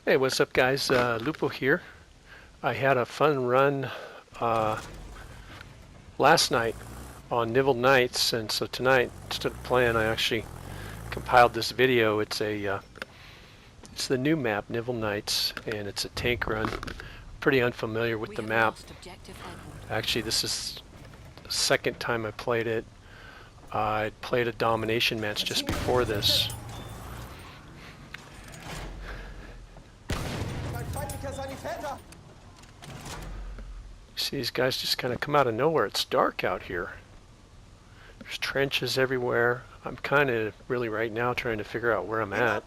Hey, what's up, guys? Lupo here. I had a fun run uh, last night on Niville nights, and so tonight, instead of playing, I actually compiled this video. It's the new map, Niville Nights, and it's a tank run. Pretty unfamiliar with the map. Actually, this is the second time I played it. I played a domination match just before this. See, these guys just kind of come out of nowhere. It's dark out here. There's trenches everywhere. I'm kind of really right now trying to figure out where I'm at.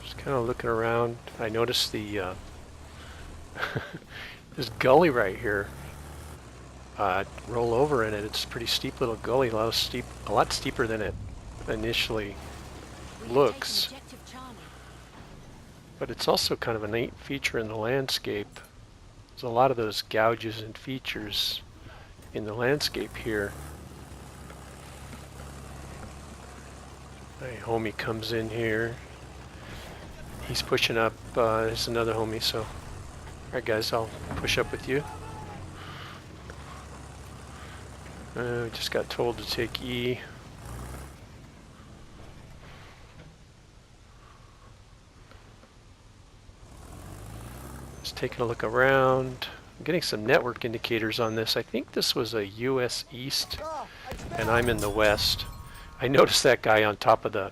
Just kind of looking around. I noticed the this gully right here. Roll over in it. It's a pretty steep little gully. A lot steeper than it initially looks. But it's also kind of a neat feature in the landscape. There's a lot of those gouges and features in the landscape here. My homie comes in here. He's pushing up. There's another homie, so alright guys, I'll push up with you. Just got told to take E. Just taking a look around. I'm getting some network indicators on this. I think this was a US East, and I'm in the West. I noticed that guy on top of the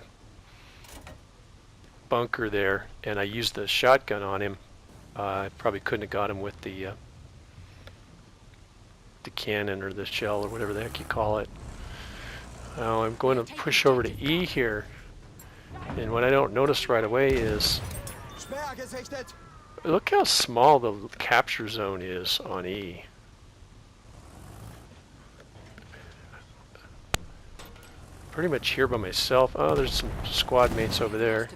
bunker there, and I used the shotgun on him. I probably couldn't have got him with the cannon or the shell or whatever the heck you call it. Now I'm going to push over to E here, and what I don't notice right away is look how small the capture zone is on E. Pretty much here by myself. Oh, there's some squad mates over there.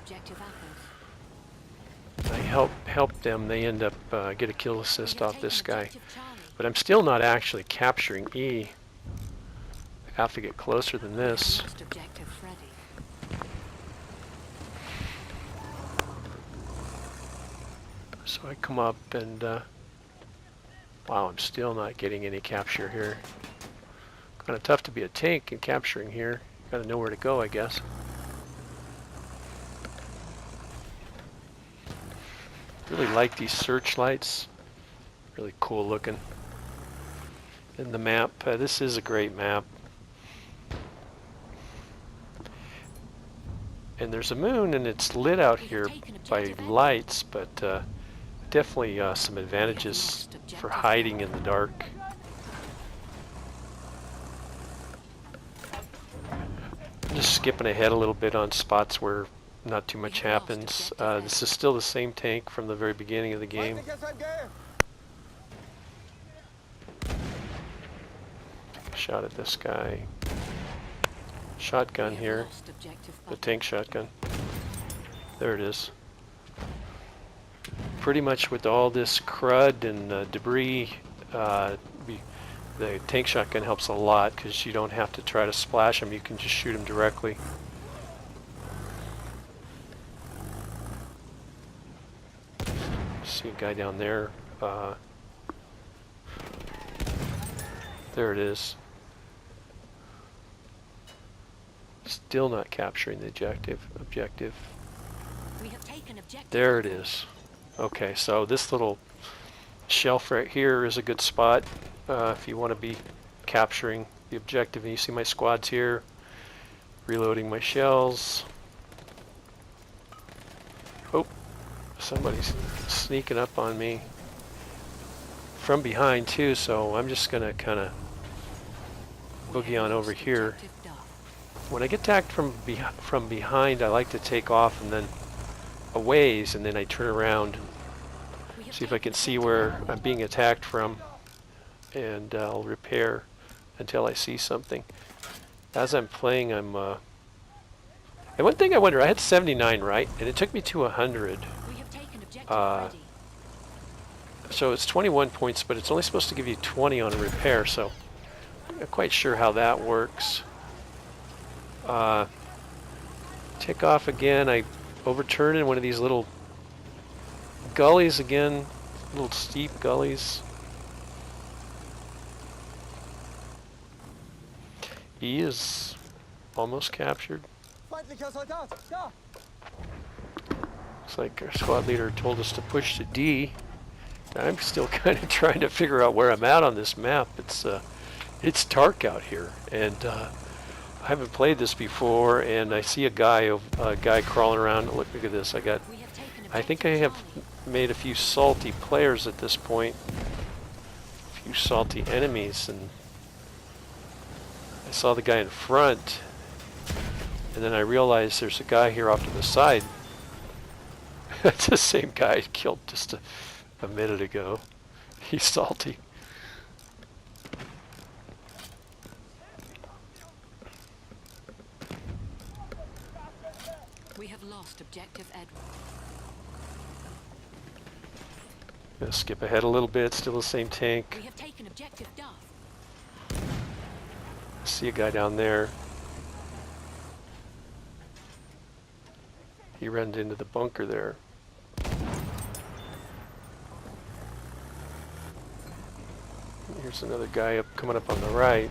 I help them. They end up get a kill assist off this guy. But I'm still not actually capturing E. I have to get closer than this. So I come up and wow, I'm still not getting any capture here. Kind of tough to be a tank and capturing here. Gotta know where to go, I guess. Really like these searchlights. Really cool looking. And the map, this is a great map. And there's a moon and it's lit out here by lights, but definitely some advantages for hiding in the dark. I'm just skipping ahead a little bit on spots where not too much happens. This is still the same tank from the very beginning of the game. Shot at this guy. Shotgun here. The tank shotgun. There it is. Pretty much with all this crud and debris, the tank shotgun helps a lot because you don't have to try to splash them. You can just shoot them directly. See a guy down there. There it is. Still not capturing the objective. There it is. Okay, so this little shelf right here is a good spot if you want to be capturing the objective. And you see my squads here, reloading my shells. Oh, somebody's sneaking up on me from behind too, so I'm just gonna kind of boogie on over here. When I get attacked from behind, I like to take off and then a ways, and then I turn around and see if I can see where I'm being attacked from, and I'll repair until I see something. As I'm playing, and one thing I wonder, I had 79 right, and it took me to 100. So it's 21 points, but it's only supposed to give you 20 on a repair, so Not quite sure how that works. Take off again. I overturn in one of these little gullies again, little steep gullies. E is almost captured. Looks like our squad leader told us to push to D. I'm still kind of trying to figure out where I'm at on this map. It's dark out here, and I haven't played this before. And I see a guy crawling around. Look at this. I think I have made a few salty players at this point. A few salty enemies, and I saw the guy in front, and then I realized there's a guy here off to the side. It's the same guy I killed just a minute ago. He's salty. We have lost objective Edward. Gonna skip ahead a little bit, still the same tank. We have taken objective Duff. See a guy down there. He ran into the bunker there. Here's another guy coming up on the right.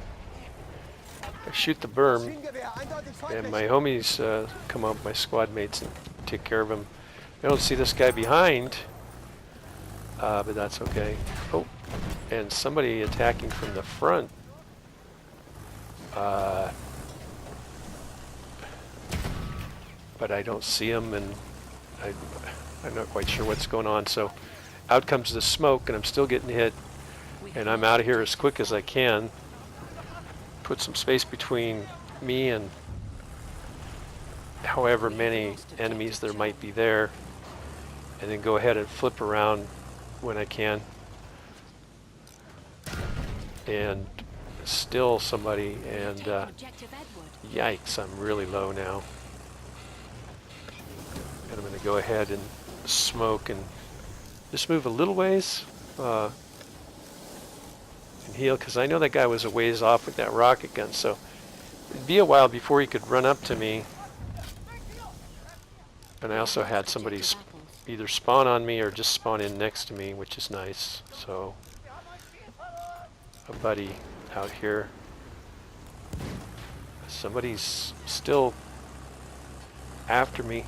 I shoot the berm, and my homies come up, my squad mates, and take care of him. I don't see this guy behind, but that's okay. Oh, and somebody attacking from the front. But I don't see him, and I'm not quite sure what's going on. So out comes the smoke, and I'm still getting hit, and I'm out of here as quick as I can. Put some space between me and however many enemies there might be there, and then go ahead and flip around when I can. And still somebody, and yikes, I'm really low now. And I'm going to go ahead and smoke and just move a little ways and heal, because I know that guy was a ways off with that rocket gun, so it'd be a while before he could run up to me. And I also had somebody either spawn on me or just spawn in next to me, which is nice. So a buddy out here. Somebody's still after me.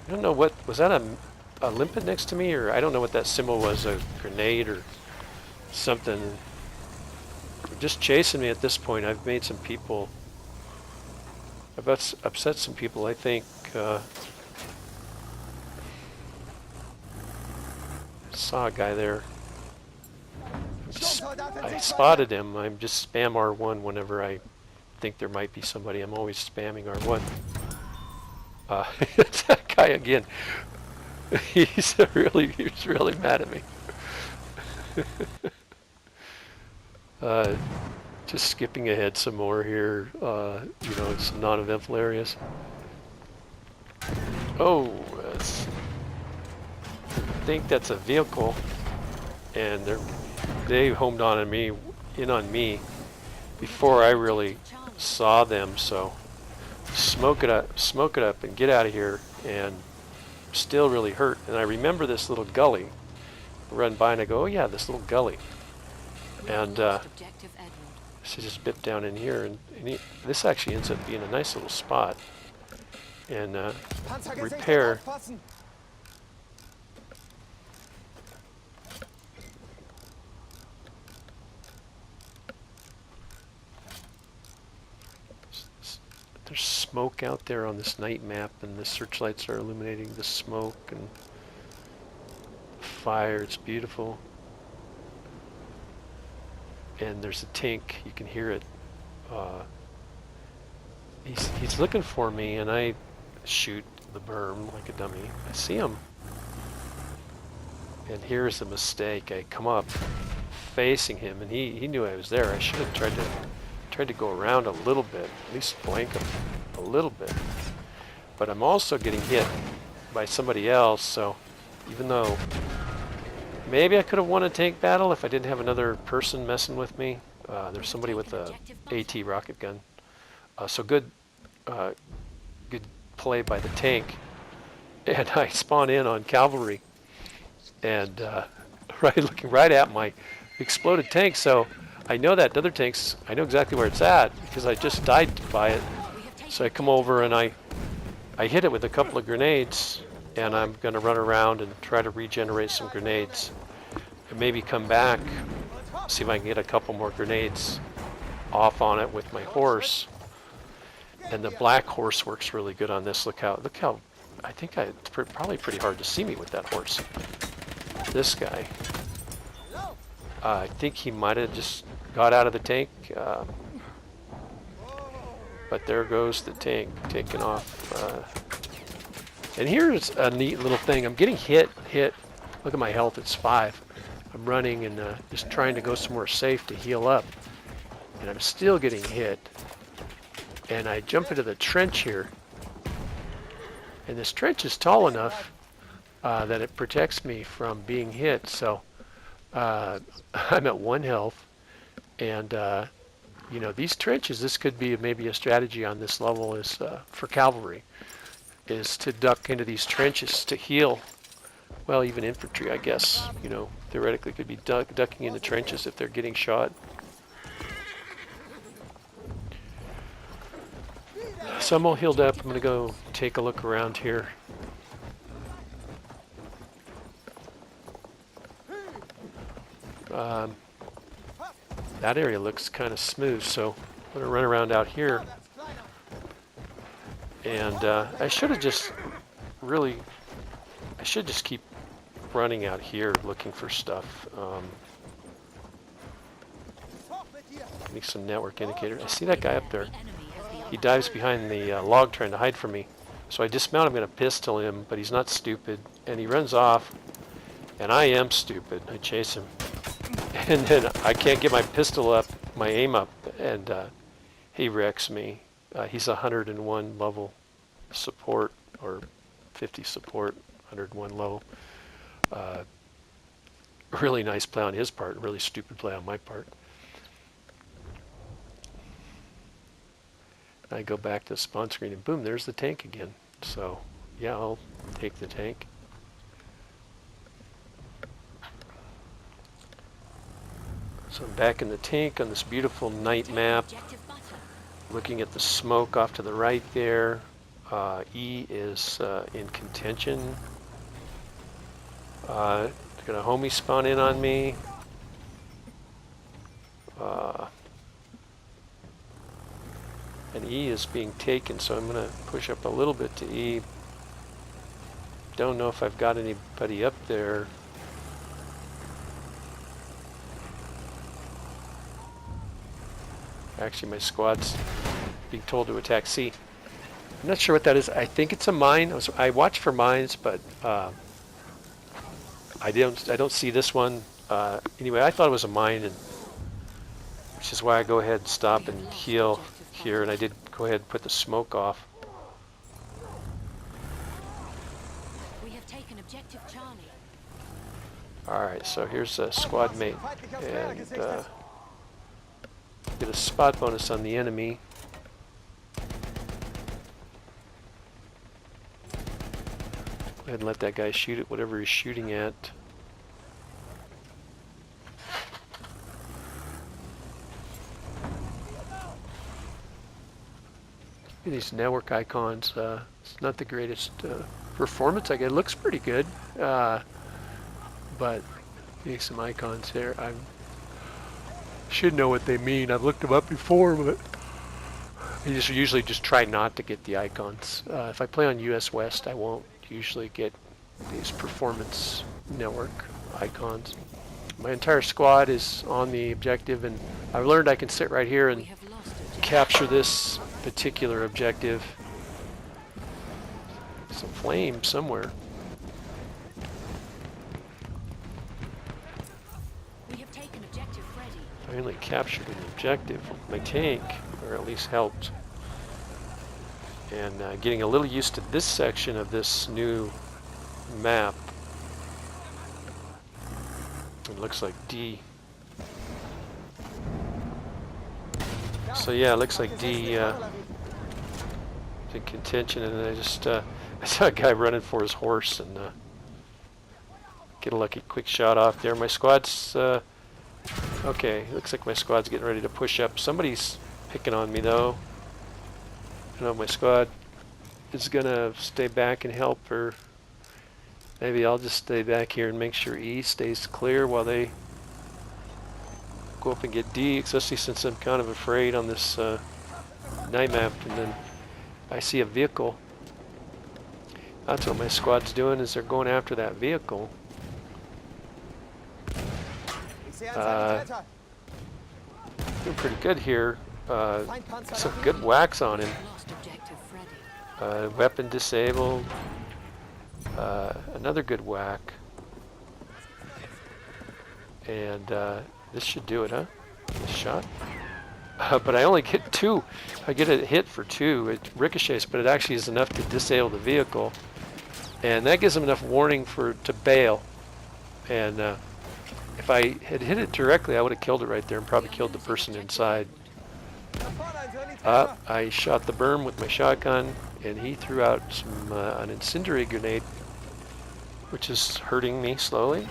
I don't know what was that, a limpet next to me, or I don't know what that symbol was, a grenade or something. They're just chasing me at this point. I've made some people, I've upset some people, I think. Saw a guy there. I spotted him. I'm just spam R1 whenever I think there might be somebody. I'm always spamming R1. It's that guy again. He's really mad at me. Just skipping ahead some more here. You know, it's non-eventful areas. Oh, I think that's a vehicle, and they homed on me, on me, before I really saw them. So smoke it up, and get out of here. And I'm still really hurt. And I remember this little gully. I run by and I go, oh yeah, this little gully. And so just bip down in here, and this actually ends up being a nice little spot. And repair. There's smoke out there on this night map, and the searchlights are illuminating the smoke and fire. It's beautiful. And there's a tank. You can hear it. He's looking for me, and I shoot the berm like a dummy. I see him. And here's the mistake. I come up facing him, and he knew I was there. I should have tried to go around a little bit, at least flank him a little bit. But I'm also getting hit by somebody else, so even though maybe I could have won a tank battle if I didn't have another person messing with me, There's somebody with a AT rocket gun. So good, good play by the tank. And I spawn in on cavalry, and looking right at my exploded tank. So I know that other tank's. I know exactly where it's at because I just died by it. So I come over and I hit it with a couple of grenades, and I'm going to run around and try to regenerate some grenades, and maybe come back, see if I can get a couple more grenades off on it with my horse. And the black horse works really good on this. Look how I think it's probably pretty hard to see me with that horse. This guy, I think he might have just got out of the tank, but there goes the tank taking off. And here's a neat little thing. I'm getting hit. Look at my health, it's 5. I'm running and just trying to go somewhere safe to heal up, and I'm still getting hit. And I jump into the trench here, and this trench is tall enough that it protects me from being hit. So I'm at 1 health, and you know, these trenches, this could be maybe a strategy on this level is for cavalry, is to duck into these trenches to heal. Well, even infantry, I guess, you know, theoretically could be ducking in the trenches if they're getting shot. So I'm all healed up. I'm going to go take a look around here. That area looks kind of smooth, so I'm going to run around out here. And I should just keep running out here looking for stuff. Make some network indicators. I see that guy up there. He dives behind the log trying to hide from me. So I dismount, I'm going to pistol him, but he's not stupid. And he runs off, and I am stupid. I chase him. And then I can't get my pistol up, my aim up, and he wrecks me. He's 101 level support, or 50 support, 101 level. Really nice play on his part, really stupid play on my part. I go back to the spawn screen and boom, there's the tank again. So yeah, I'll take the tank. So I'm back in the tank on this beautiful night map, looking at the smoke off to the right there. E is in contention. They're gonna homie spawn in on me. And E is being taken, so I'm going to push up a little bit to E. Don't know if I've got anybody up there. Actually, my squad's being told to attack C. I'm not sure what that is. I think it's a mine. I watch for mines, but I don't see this one. Anyway, I thought it was a mine, and which is why I go ahead and stop and heal here, and I did go ahead and put the smoke off. We have taken objective Charlie. Alright, so here's a squad mate, and get a spot bonus on the enemy. Go ahead and let that guy shoot at whatever he's shooting at. These network icons, it's not the greatest performance. I guess it looks pretty good, but these some icons there. I should know what they mean. I've looked them up before, but I usually just try not to get the icons. If I play on US West, I won't usually get these performance network icons. My entire squad is on the objective, and I've learned I can sit right here and capture this particular objective. Some flame somewhere. We have taken objective Freddy. I finally captured an objective with my tank, or at least helped. And getting a little used to this section of this new map. It looks like D. So yeah, it looks like D is in contention, and I just I saw a guy running for his horse and get a lucky quick shot off there. My squad's okay. Looks like my squad's getting ready to push up. Somebody's picking on me though. I know my squad is gonna stay back and help, or maybe I'll just stay back here and make sure E stays clear while they go up and get D, especially since I'm kind of afraid on this night map. And then I see a vehicle. That's what my squad's doing, is they're going after that vehicle. Doing pretty good here. Some good whacks on him. Lost objective Freddy. Weapon disabled. Another good whack. And this should do it, huh? This shot. But I only get 2. I get a hit for 2. It ricochets, but it actually is enough to disable the vehicle. And that gives them enough warning to bail. And if I had hit it directly, I would have killed it right there and probably killed the person inside. I shot the berm with my shotgun, and he threw out an incendiary grenade, which is hurting me slowly.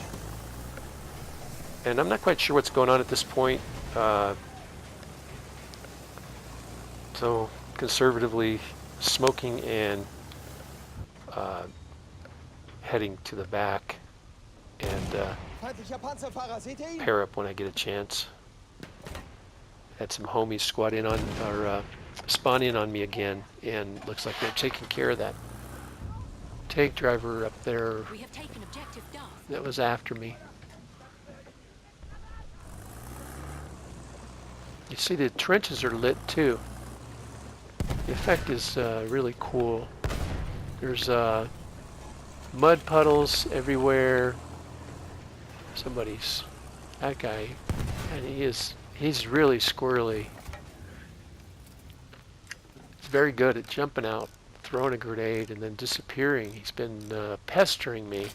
And I'm not quite sure what's going on at this point. So conservatively smoking and heading to the back and pair up when I get a chance. Had some homies squat in on, or spawn in on me again, and looks like they're taking care of that tank driver up there We have taken objective Duff. that was after me. You see the trenches are lit too. The effect is really cool. There's mud puddles everywhere. That guy, and he's really squirrely. He's very good at jumping out, throwing a grenade, and then disappearing. He's been pestering me.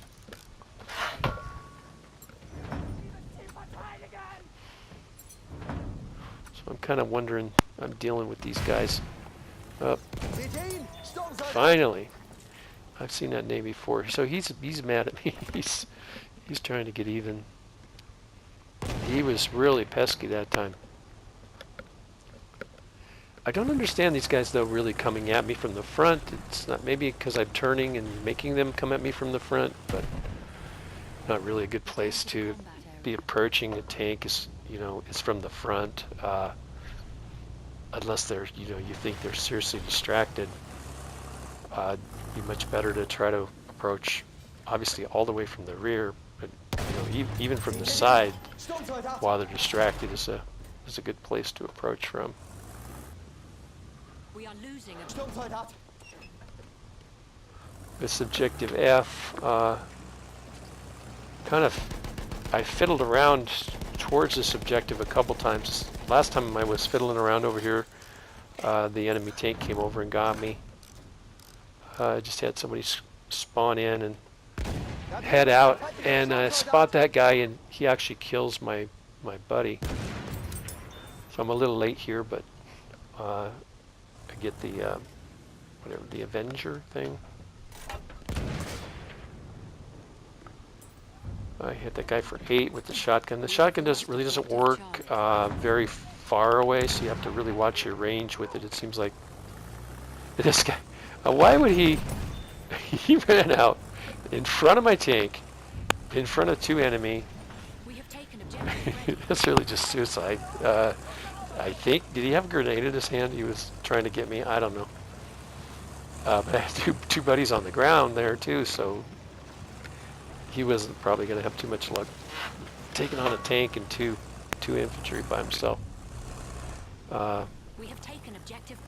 So I'm kind of wondering, I'm dealing with these guys. Finally. I've seen that name before. So he's mad at me. He's trying to get even. He was really pesky that time. I don't understand these guys though really coming at me from the front. It's not, maybe because I'm turning and making them come at me from the front, but not really a good place to be approaching a tank. Is it's from the front. Unless they're, you think they're seriously distracted. It'd be much better to try to approach, obviously, all the way from the rear, but even from the side, while they're distracted, is a good place to approach from. We are losing This objective F, I fiddled around towards this objective a couple times. Last time I was fiddling around over here, the enemy tank came over and got me. I just had somebody spawn in and head out, and spot that guy, and he actually kills my buddy. So I'm a little late here, but I get the whatever, the Avenger thing. I hit that guy for 8 with the shotgun. The shotgun really doesn't work very far away, so you have to really watch your range with it. It seems like this guy. Why would he? He ran out in front of my tank, in front of 2 enemy. We have taken objective That's really just suicide. I think. Did he have a grenade in his hand? He was trying to get me. I don't know. But I had two buddies on the ground there too, so he wasn't probably going to have too much luck taking on a tank and two infantry by himself. We have taken objective.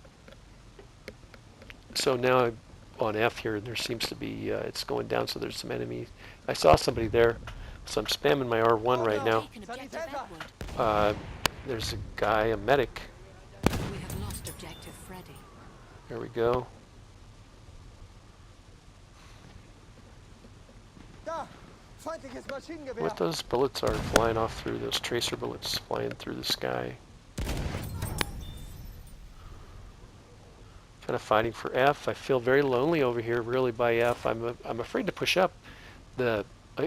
So now I'm on F here, and there seems to be, it's going down, so there's some enemies. I saw somebody there, so I'm spamming my R1 right now. Taken objective Edward. There's a guy, a medic. We have lost objective Freddy. There we go. What those bullets are flying off through, those tracer bullets flying through the sky. Kind of fighting for F. I feel very lonely over here, really, by F. I'm afraid to push up.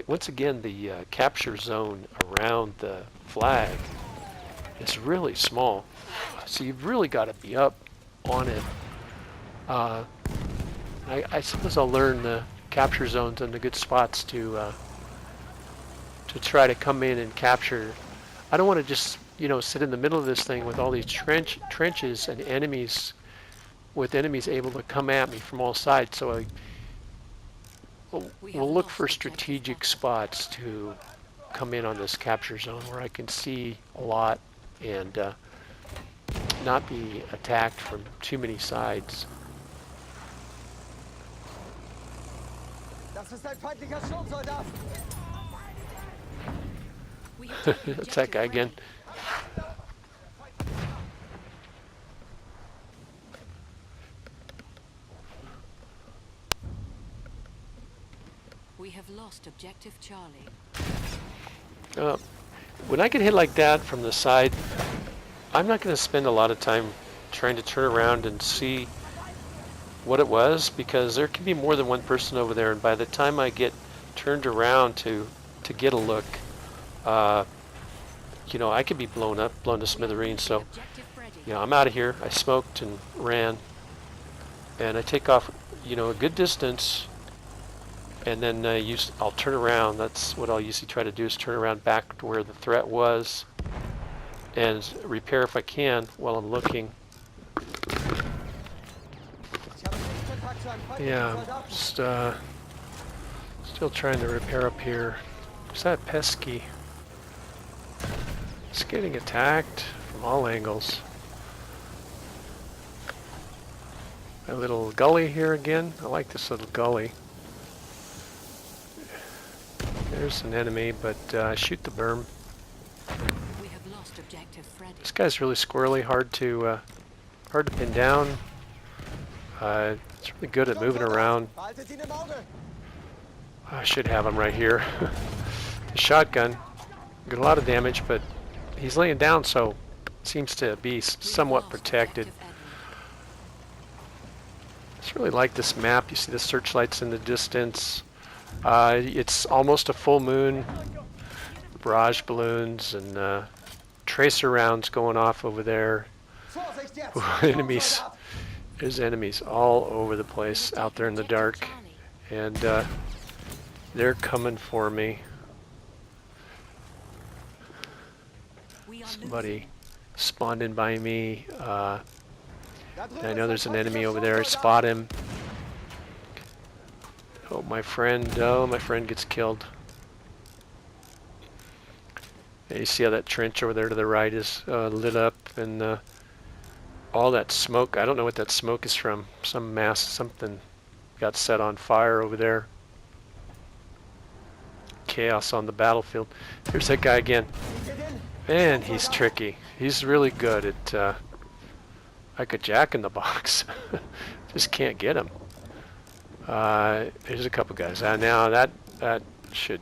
Once again, the capture zone around the flag is really small, so you've really got to be up on it. I suppose I'll learn the capture zones and the good spots to try to come in and capture. I don't want to just sit in the middle of this thing with all these trenches and enemies, with enemies able to come at me from all sides. So we'll look for strategic spots to come in on this capture zone where I can see a lot and not be attacked from too many sides. That's that guy again. We have lost objective Charlie. When I get hit like that from the side, I'm not going to spend a lot of time trying to turn around and see what it was, because there can be more than one person over there, and by the time I get turned around to get a look, I could be blown to smithereens. So I'm out of here. I smoked and ran, and I take off a good distance, and then I'll turn around. That's what I'll usually try to do, is turn around back to where the threat was and repair if I can while I'm looking. Yeah, just still trying to repair up here. What's that pesky? It's getting attacked from all angles. A little gully here again. I like this little gully. There's an enemy, but shoot the berm. We have lost objective Freddy. This guy's really squirrely, hard to pin down. It's really good at moving around. I should have him right here. The shotgun, got a lot of damage, but he's laying down, so seems to be somewhat protected. I just really like this map. You see the searchlights in the distance. It's almost a full moon. Barrage balloons and tracer rounds going off over there. Enemies. There's enemies all over the place out there in the dark, and they're coming for me. Somebody spawned in by me. I know there's an enemy over there. I spot him. Oh, my friend gets killed. And you see how that trench over there to the right is lit up, and all that smoke, I don't know what that smoke is from. Some mass, something got set on fire over there. Chaos on the battlefield. Here's that guy again. Man, he's tricky. He's really good at like a jack in the box. Just can't get him. There's a couple guys. Now that should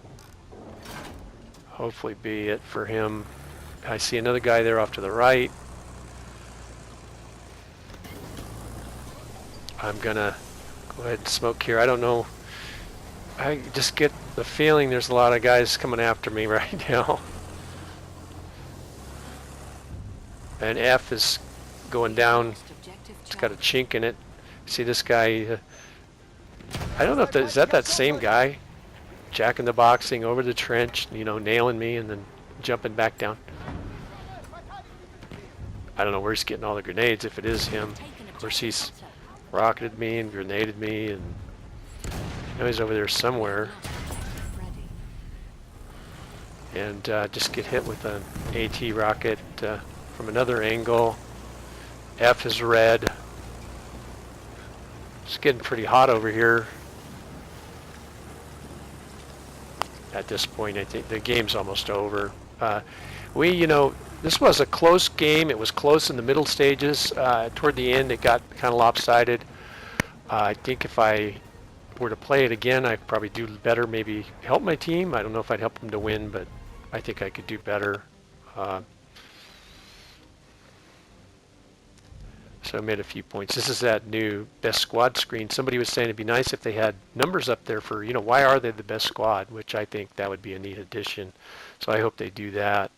hopefully be it for him. I see another guy there off to the right. I'm gonna go ahead and smoke here. I don't know. I just get the feeling there's a lot of guys coming after me right now. And F is going down. It's got a chink in it. See this guy? I don't know if is that same guy, jack in the boxing over the trench, nailing me and then jumping back down. I don't know where he's getting all the grenades. If it is him, of course he's rocketed me and grenaded me, and he's over there somewhere. And just get hit with an AT rocket from another angle. F is red. It's getting pretty hot over here. At this point, I think the game's almost over. This was a close game. It was close in the middle stages. Toward the end, it got kind of lopsided. I think if I were to play it again, I'd probably do better, maybe help my team. I don't know if I'd help them to win, but I think I could do better. So I made a few points. This is that new best squad screen. Somebody was saying it'd be nice if they had numbers up there for, why are they the best squad, which I think that would be a neat addition. So I hope they do that.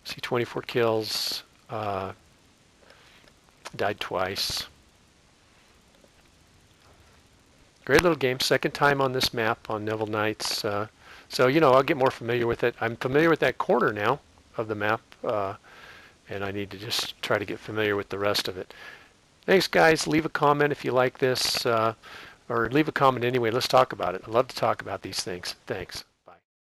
See, 24 kills, died twice. Great little game. Second time on this map on Nivelle Nights. So, I'll get more familiar with it. I'm familiar with that corner now of the map. And I need to just try to get familiar with the rest of it. Thanks, guys. Leave a comment if you like this, or leave a comment anyway. Let's talk about it. I love to talk about these things. Thanks.